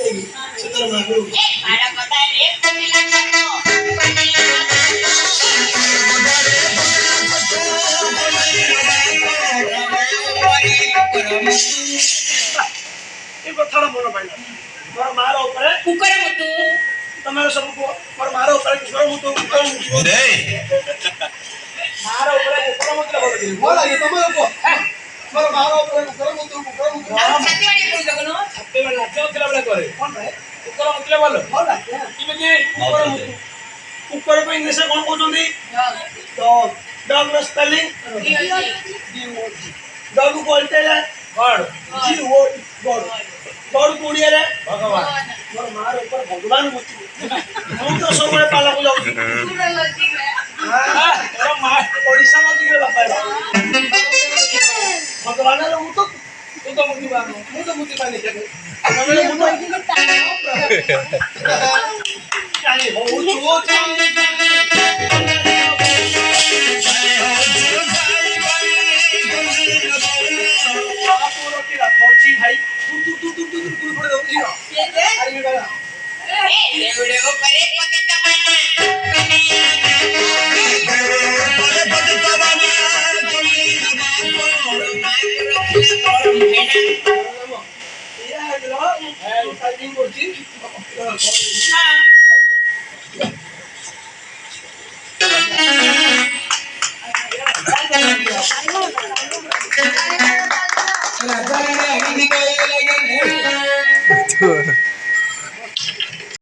देगी सुतर मागू ए भाड़ा पता है एक तो मिला तो ये कथाड़ा मोनो पाइला मोर मारो ऊपर कुकर मुतु तमारो सब को मोर मारो ऊपर कुकर मुतु रे मारो ऊपर कुकर मुतु बोल आगे तमारो को मोर मारो ऊपर कुकर मुतु हम छाती वाली बोल लगनो छाती वाला नाच उतला बड़ा करे कोन भाई कुकर मुतले बोल हो ना इमे कुकर मुतु कुकर को इंग्लिश में कोन कहउछंदी तो डॉग नो स्पेलिंग डॉग को बोलते हैं गॉड जी वो गॉड गॉड कोडिया रे भगवान मोर मार ऊपर भगवान मुतु मु तो सब बड़े पाला को जाऊ पूरा लॉजिक है हां तोरा मार ओडिसा लॉजिक रे बापा भगवान रे मु तो मुति बानो मु तो मुति पानी के तमेले मु तो काई हो जो फौजी भाई तू पड़े दो जी ये दे अरे ये वाला ए ये वीडियो को परे पते कमाना परे पते कमाना तुमने हमारो माइक रखला और भेना ये है लो टाइपिंग करছি हां